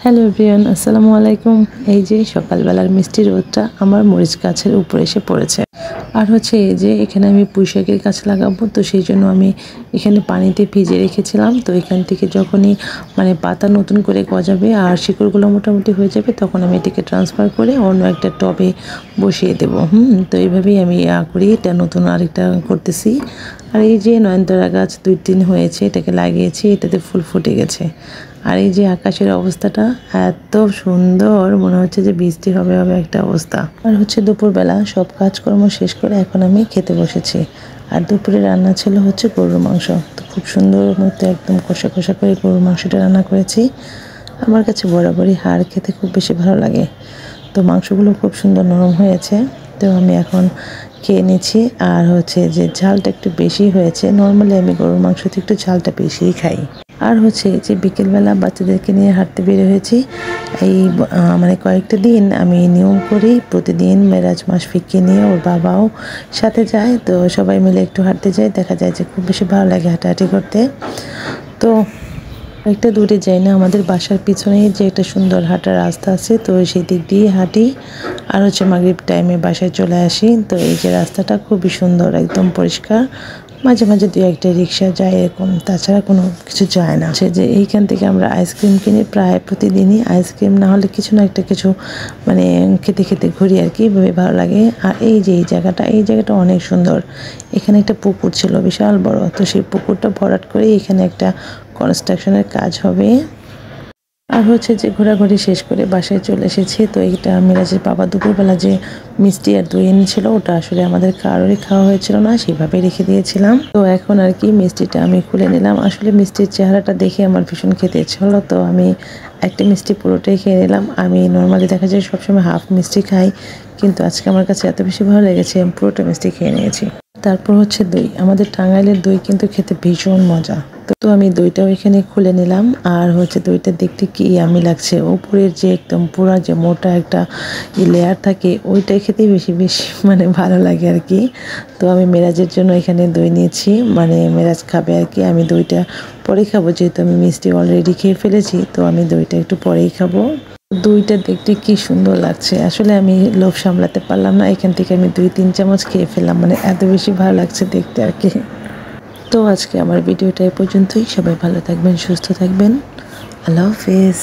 Hello everyone, আসসালামু আলাইকুম। এই যে সকালবেলার মিষ্টি রোদটা আমার মরিচ গাছের উপরে এসে পড়েছে। আর হচ্ছে এই যে এখানে আমি পুঁইশাকের গাছ লাগাবো, তো সেই জন্য আমি এখানে পানিতে ভিজে রেখেছিলাম। তো এখান থেকে যখনই পাতা নতুন করে গজাবে আর শিকড়গুলো মোটামুটি হয়ে যাবে, তখন আমি এটাকে ট্রান্সফার করে অন্য একটা টবে বসিয়ে দেবো। তো এইভাবেই আমি করি, এটা নতুন আরেকটা করতেছি। আর এই যে নয়নতারা গাছ 2-3 হয়েছে, এটাকে লাগিয়েছি, এটাতে ফুল ফুটে গেছে। আর এই যে আকাশের অবস্থাটা এত সুন্দর, মনে হচ্ছে যে বৃষ্টি হবে হবে একটা অবস্থা। আর হচ্ছে দুপুরবেলা সব কাজকর্ম শেষ করে এখন আমি খেতে বসেছি। আর দুপুরে রান্না ছিল হচ্ছে গরুর মাংস। তো খুব সুন্দর মতো একদম কষা কষা করে গরুর মাংসটা রান্না করেছি। আমার কাছে বরাবরই হাড় খেতে খুব বেশি ভালো লাগে। তো মাংসগুলো খুব সুন্দর নরম হয়েছে। তো আমি এখন খেয়ে নিচ্ছি। আর হচ্ছে যে ঝালটা একটু বেশি হয়েছে, নর্মালি আমি গরুর মাংসতে একটু ঝালটা বেশিই খাই। আর হচ্ছে যে বিকেলবেলা বাচ্চাদেরকে নিয়ে হাঁটতে বের হয়েছি। এই কয়েকটা দিন আমি নিয়ম করি, প্রতিদিন মেরাজ মাশফিককে নিয়ে ওর বাবাও সাথে যায়। তো সবাই মিলে একটু হাঁটতে যাই, দেখা যায় যে খুব বেশি ভালো লাগে হাঁটাহাঁটি করতে। তো একটা দূরে যাই না, আমাদের বাসার পিছনেই যে একটা সুন্দর হাঁটার রাস্তা আছে, তো সেই দিক দিয়ে হাঁটি। আর হচ্ছে মাগরিব টাইমে বাসায় চলে আসি। তো এই যে রাস্তাটা খুবই সুন্দর, একদম পরিষ্কার। মাঝে মাঝে 2-1টা রিক্সা যায়, এরকম, তাছাড়া কোনো কিছু যায় না। সে যে এইখান থেকে আমরা আইসক্রিম কিনি প্রায় প্রতিদিনই। আইসক্রিম না হলে কিছু না একটা কিছু খেতে খেতে ঘুরি আর কি, ভালো লাগে। আর এই যে এই জায়গাটা অনেক সুন্দর। এখানে একটা পুকুর ছিল বিশাল বড়, তো সেই পুকুরটা ভরাট করে এখানে একটা কনস্ট্রাকশনের কাজ হবে। আর হচ্ছে যে ঘোরাঘুরি শেষ করে বাসায় চলে এসেছি। তো এইটা মিরাজের বাবা দুপুরবেলা যে মিষ্টি আর দই এনেছিল, ওটা আসলে আমাদের কারোরই খাওয়া হয়েছিল না, সেভাবে রেখে দিয়েছিলাম। তো এখন আর কি মিষ্টিটা আমি খুলে নিলাম। আসলে মিষ্টির চেহারাটা দেখে আমার ভীষণ খেতে ইচ্ছে হলো, তো আমি একটা মিষ্টি পুরোটাই খেয়ে নিলাম। আমি নর্মালি দেখা যায় সবসময় হাফ মিষ্টি খাই, কিন্তু আজকে আমার কাছে এত বেশি ভালো লেগেছে, আমি পুরোটা মিষ্টি খেয়ে নিয়েছি। তারপর হচ্ছে দই। আমাদের টাঙ্গাইলের দই কিন্তু খেতে ভীষণ মজা। তো আমি দইটাও এখানে খুলে নিলাম। আর হচ্ছে দইটা দেখতে কি ইয়ামি লাগছে। উপরের যে একদম পুরা যে মোটা একটা লেয়ার থাকে, ওইটাই খেতে বেশি বেশি ভালো লাগে আর কি। তো আমি মেরাজের জন্য এখানে দই নিয়েছি, মেরাজ খাবে আর কি। আমি দইটা পরে খাবো, যেহেতু আমি মিষ্টি অলরেডি খেয়ে ফেলেছি, তো আমি দইটা একটু পরেই খাবো। দইটা দেখতে কি সুন্দর লাগছে, আসলে আমি লোভ সামলাতে পারলাম না, এখান থেকে আমি 2-3 চামচ খেয়ে ফেললাম, এত বেশি ভালো লাগছে দেখতে আর কি। তো আজকে আমার ভিডিওটা এই পর্যন্তই। সবাই ভালো থাকবেন, সুস্থ থাকবেন। আল্লাহ হাফেজ।